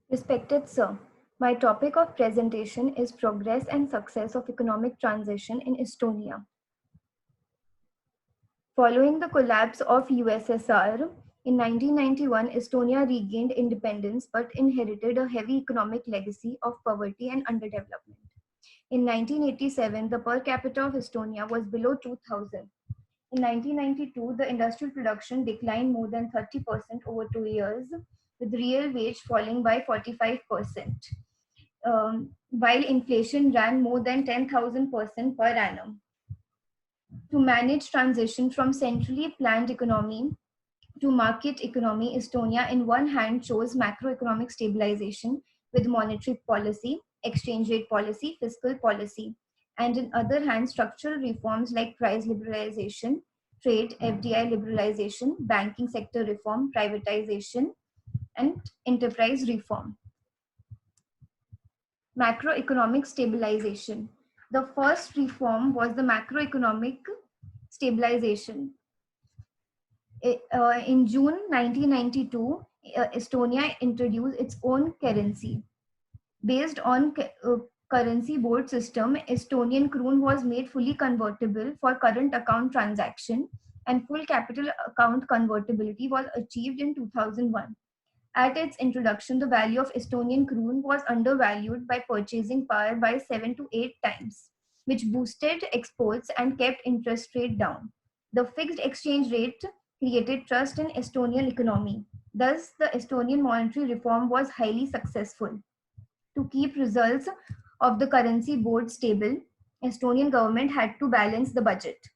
Respected Sir, my topic of presentation is Progress and Success of Economic Transition in Estonia. Following the collapse of USSR, in 1991, Estonia regained independence but inherited a heavy economic legacy of poverty and underdevelopment. In 1987, the per capita of Estonia was below 2000. In 1992, the industrial production declined more than 30% over 2 years, with real wage falling by 45%, while inflation ran more than 10,000% per annum. To manage transition from centrally planned economy to market economy, Estonia, in one hand, chose macroeconomic stabilization with monetary policy, exchange rate policy, fiscal policy, and in other hand, structural reforms like price liberalization, trade, FDI liberalization, banking sector reform, privatization, and enterprise reform. Macroeconomic stabilization. The first reform was the macroeconomic stabilization. In June 1992, Estonia introduced its own currency. Based on currency board system, Estonian kroon was made fully convertible for current account transaction, and full capital account convertibility was achieved in 2001. At its introduction, the value of Estonian kroon was undervalued by purchasing power by 7 to 8 times, which boosted exports and kept interest rate down. The fixed exchange rate created trust in Estonian economy. Thus, the Estonian monetary reform was highly successful. To keep results of the currency board stable, Estonian government had to balance the budget.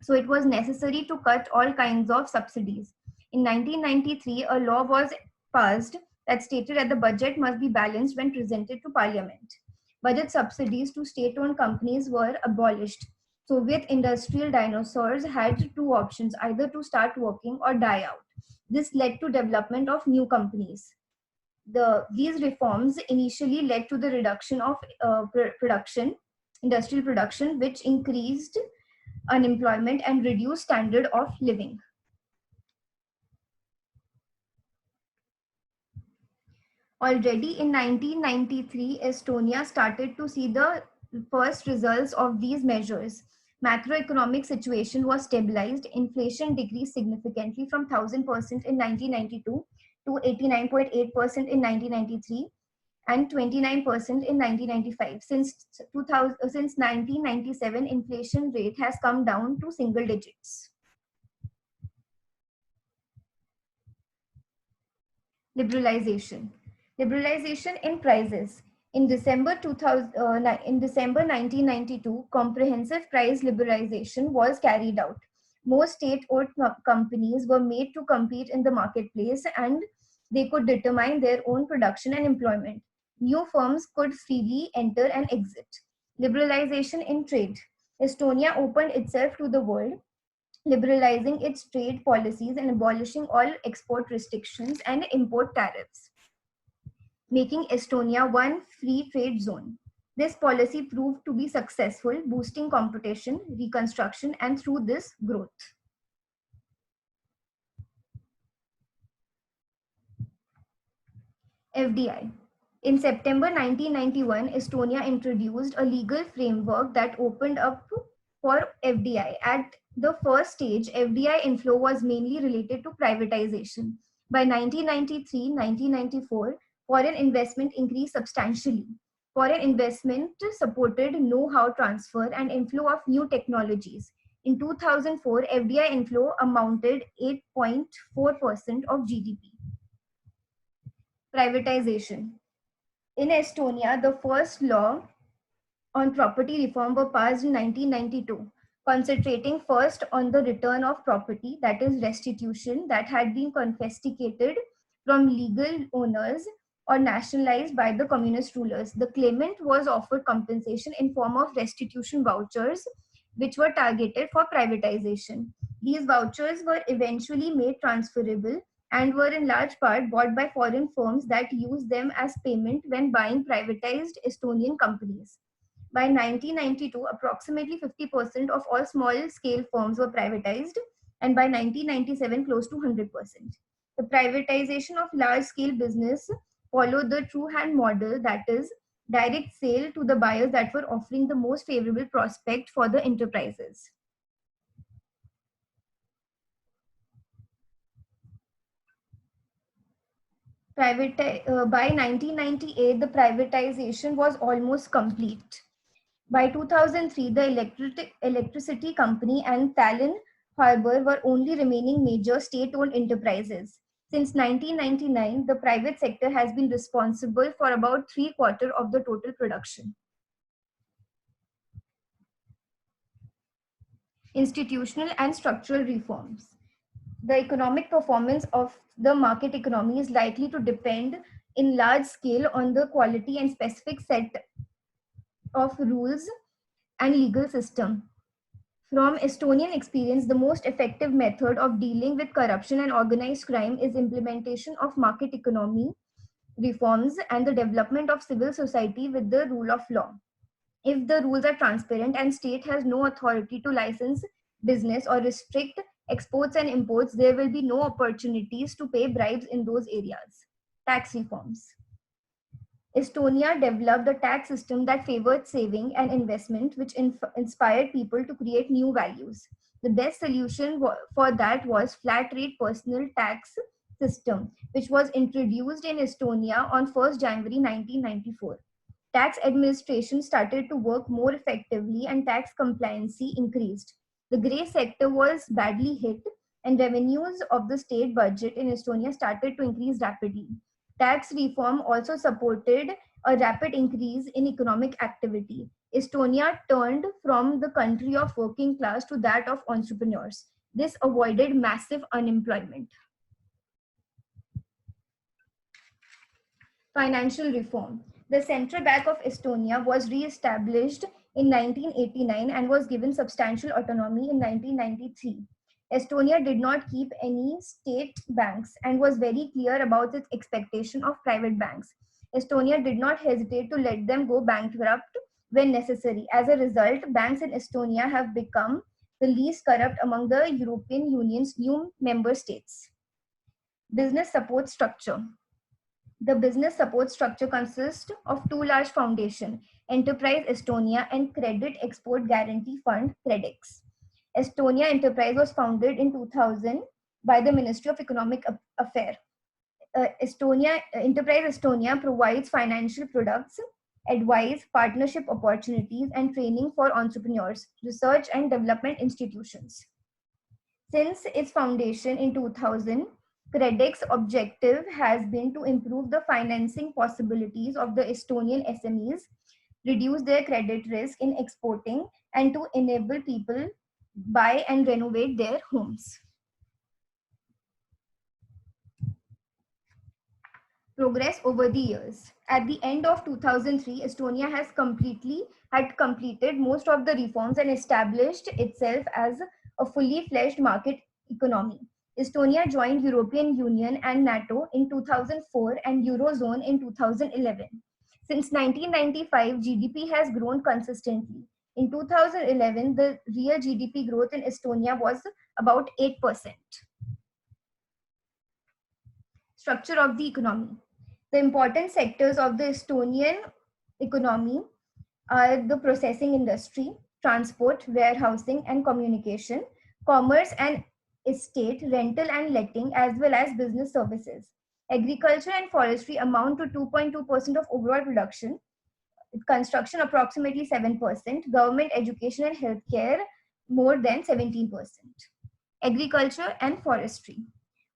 So it was necessary to cut all kinds of subsidies. In 1993, a law was passed that stated that the budget must be balanced when presented to parliament. Budget subsidies to state-owned companies were abolished. Soviet industrial dinosaurs had two options, either to start working or die out. This led to development of new companies. These reforms initially led to the reduction of industrial production, which increased unemployment and reduced standard of living. Already in 1993, Estonia started to see the first results of these measures. Macroeconomic situation was stabilized. Inflation decreased significantly from 1000% in 1992 to 89.8% in 1993 and 29% in 1995. Since 1997, inflation rate has come down to single digits. Liberalization. Liberalization in prices. In December 1992, comprehensive price liberalization was carried out. Most state-owned companies were made to compete in the marketplace, and they could determine their own production and employment. New firms could freely enter and exit. Liberalization in trade. Estonia opened itself to the world, liberalizing its trade policies and abolishing all export restrictions and import tariffs, making Estonia one free trade zone. This policy proved to be successful, boosting competition, reconstruction, and through this growth. FDI. In September 1991, Estonia introduced a legal framework that opened up for FDI. At the first stage, FDI inflow was mainly related to privatization. By 1993-1994, foreign investment increased substantially. Foreign investment supported know-how transfer and inflow of new technologies. In 2004, FDI inflow amounted 8.4% of GDP. Privatization. In Estonia, the first law on property reform were passed in 1992, concentrating first on the return of property, that is restitution, that had been confiscated from legal owners or nationalized by the communist rulers. The claimant was offered compensation in form of restitution vouchers, which were targeted for privatization. These vouchers were eventually made transferable and were in large part bought by foreign firms that used them as payment when buying privatized Estonian companies. By 1992, approximately 50% of all small-scale firms were privatized, and by 1997, close to 100%. The privatization of large-scale business followed the true hand model, that is, direct sale to the buyers that were offering the most favorable prospect for the enterprises. By 1998, the privatization was almost complete. By 2003, the electricity company and Tallinn Harbor were only remaining major state-owned enterprises. Since 1999, the private sector has been responsible for about three-quarters of the total production. Institutional and structural reforms. The economic performance of the market economy is likely to depend in large scale on the quality and specific set of rules and legal system. From Estonian experience, the most effective method of dealing with corruption and organized crime is implementation of market economy reforms and the development of civil society with the rule of law. If the rules are transparent and state has no authority to license business or restrict exports and imports, there will be no opportunities to pay bribes in those areas. Tax reforms. Estonia developed a tax system that favored saving and investment, which inspired people to create new values. The best solution for that was flat rate personal tax system, which was introduced in Estonia on 1st January 1994. Tax administration started to work more effectively and tax compliancy increased. The grey sector was badly hit and revenues of the state budget in Estonia started to increase rapidly. Tax reform also supported a rapid increase in economic activity. Estonia turned from the country of working class to that of entrepreneurs. This avoided massive unemployment. Financial reform. The Central Bank of Estonia was re-established in 1989 and was given substantial autonomy in 1993. Estonia did not keep any state banks and was very clear about its expectation of private banks. Estonia did not hesitate to let them go bankrupt when necessary. As a result, banks in Estonia have become the least corrupt among the European Union's new member states. Business support structure. The business support structure consists of two large foundations, Enterprise Estonia and Credit Export Guarantee Fund, CredEx. Estonia Enterprise was founded in 2000 by the Ministry of Economic Affairs. Enterprise Estonia provides financial products, advice, partnership opportunities, and training for entrepreneurs, research and development institutions. Since its foundation in 2000, CredEx's objective has been to improve the financing possibilities of the Estonian SMEs, reduce their credit risk in exporting, and to enable people buy and renovate their homes. Progress over the years. At the end of 2003, Estonia had completed most of the reforms and established itself as a fully fledged market economy. Estonia joined European Union and NATO in 2004 and Eurozone in 2011. Since 1995, GDP has grown consistently. In 2011, the real GDP growth in Estonia was about 8%. Structure of the economy. The important sectors of the Estonian economy are the processing industry, transport, warehousing and communication, commerce and estate, rental and letting, as well as business services. Agriculture and forestry amount to 2.2% of overall production, construction approximately 7%, government education and healthcare more than 17%. Agriculture and forestry.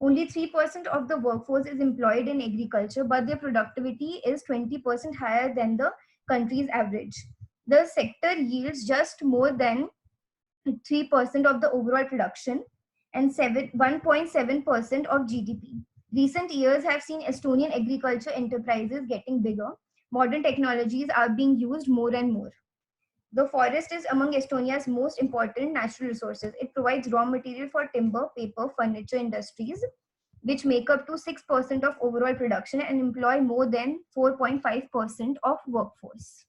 Only 3% of the workforce is employed in agriculture, but their productivity is 20% higher than the country's average. The sector yields just more than 3% of the overall production and 1.7% of GDP. Recent years have seen Estonian agriculture enterprises getting bigger. Modern technologies are being used more and more. The forest is among Estonia's most important natural resources. It provides raw material for timber, paper, furniture industries, which make up to 6% of overall production and employ more than 4.5% of workforce.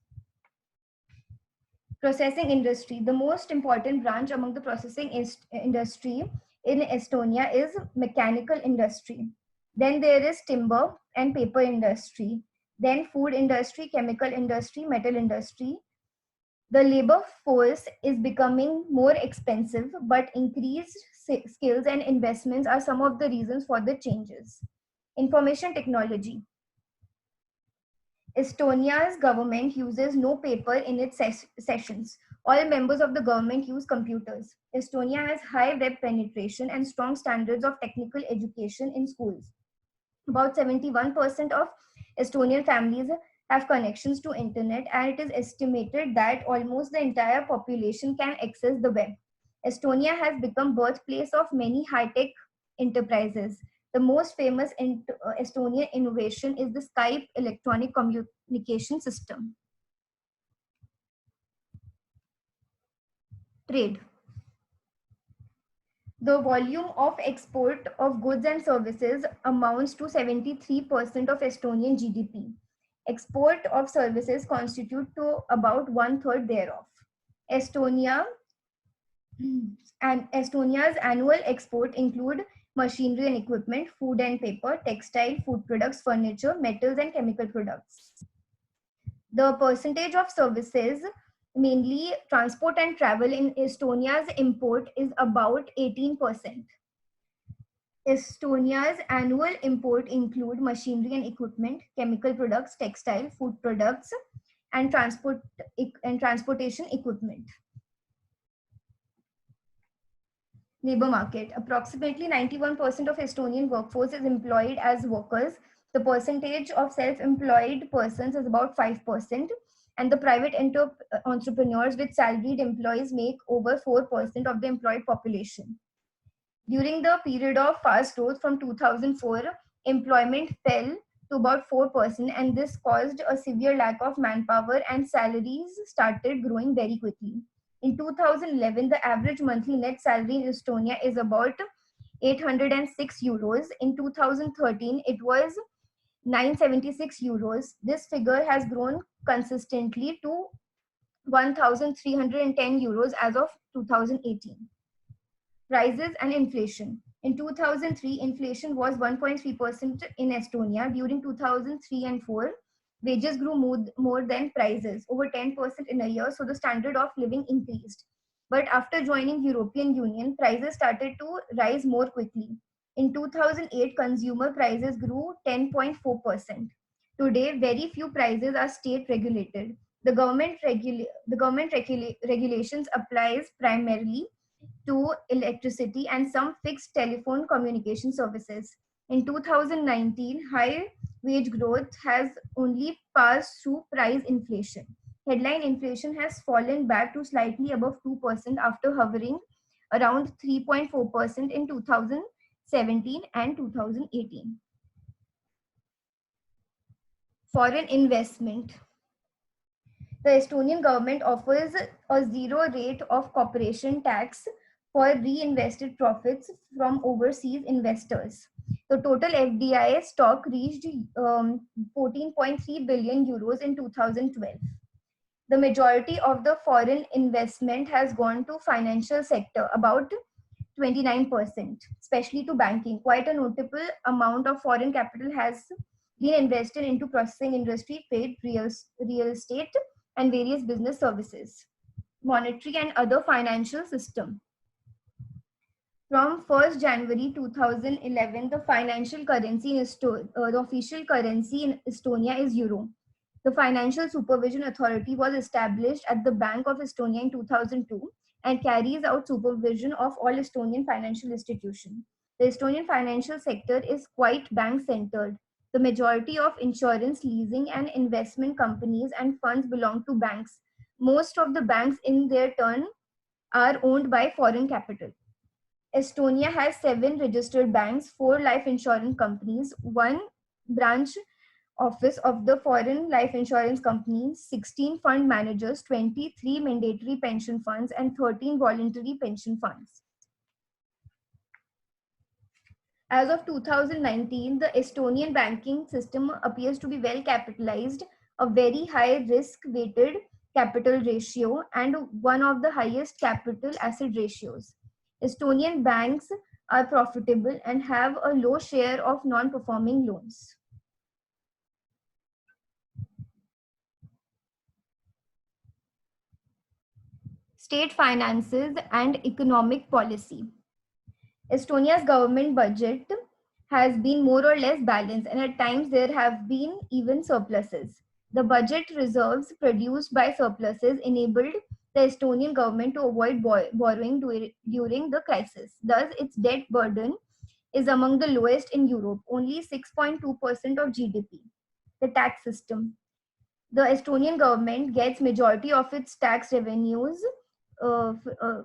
Processing industry. The most important branch among the processing industry in Estonia is mechanical industry. Then there is timber and paper industry. Then food industry, chemical industry, metal industry. The labor force is becoming more expensive, but increased skills and investments are some of the reasons for the changes. Information technology. Estonia's government uses no paper in its sessions. All members of the government use computers. Estonia has high web penetration and strong standards of technical education in schools. About 71% of Estonian families have connections to internet, and it is estimated that almost the entire population can access the web. Estonia has become birthplace of many high-tech enterprises. The most famous Estonian innovation is the Skype electronic communication system. Trade. The volume of export of goods and services amounts to 73% of Estonian GDP. Export of services constitute to about one-third thereof. Estonia's annual export include machinery and equipment, food and paper, textile, food products, furniture, metals, and chemical products. The percentage of services, mainly transport and travel, in Estonia's import is about 18%. Estonia's annual import include machinery and equipment, chemical products, textile, food products, and transportation equipment. Labor market. Approximately 91% of Estonian workforce is employed as workers. The percentage of self-employed persons is about 5%, and the private entrepreneurs with salaried employees make over 4% of the employed population. During the period of fast growth from 2004, employment fell to about 4%, and this caused a severe lack of manpower, and salaries started growing very quickly. In 2011, the average monthly net salary in Estonia is about 806 euros. In 2013, it was 976 euros. This figure has grown consistently to 1,310 euros as of 2018. Prices and inflation. In 2003, inflation was 1.3% in Estonia. During 2003 and 4, wages grew more than prices, over 10% in a year, so the standard of living increased. But after joining European Union, prices started to rise more quickly. In 2008, consumer prices grew 10.4%. Today, very few prices are state regulated. The government regulations applies primarily to electricity and some fixed telephone communication services. In 2019, high wage growth has only passed through price inflation. Headline inflation has fallen back to slightly above 2% after hovering around 3.4% in 2017 and 2018. Foreign investment. The Estonian government offers a zero rate of corporation tax for reinvested profits from overseas investors. The total FDI stock reached 14.3 billion euros in 2012. The majority of the foreign investment has gone to financial sector, about 29%, especially to banking. Quite a notable amount of foreign capital has been invested into processing industry, trade, real estate, and various business services. Monetary and other financial system. From 1st January 2011, the financial currency in the official currency in Estonia is euro. The Financial Supervision Authority was established at the Bank of Estonia in 2002 and carries out supervision of all Estonian financial institutions. The Estonian financial sector is quite bank-centered. The majority of insurance, leasing, and investment companies and funds belong to banks. Most of the banks, in their turn, are owned by foreign capital. Estonia has 7 registered banks, 4 life insurance companies, 1 branch office of the foreign life insurance companies, 16 fund managers, 23 mandatory pension funds, and 13 voluntary pension funds. As of 2019, the Estonian banking system appears to be well capitalized, a very high risk weighted capital ratio, and one of the highest capital asset ratios. Estonian banks are profitable and have a low share of non-performing loans. State finances and economic policy. Estonia's government budget has been more or less balanced, and at times there have been even surpluses. The budget reserves produced by surpluses enabled the Estonian government to avoid borrowing during the crisis. Thus, its debt burden is among the lowest in Europe, only 6.2% of GDP. The tax system. The Estonian government gets majority of its tax uh, uh,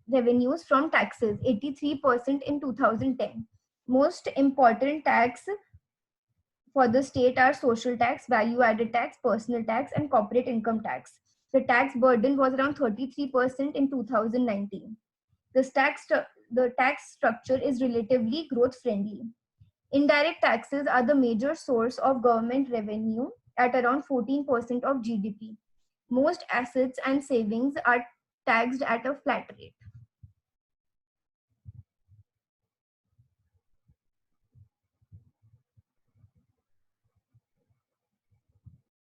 revenues from taxes, 83% in 2010. Most important tax for the state are social tax, value added tax, personal tax, and corporate income tax. The tax burden was around 33% in 2019. The tax structure is relatively growth friendly. Indirect taxes are the major source of government revenue at around 14% of GDP. Most assets and savings are taxed at a flat rate.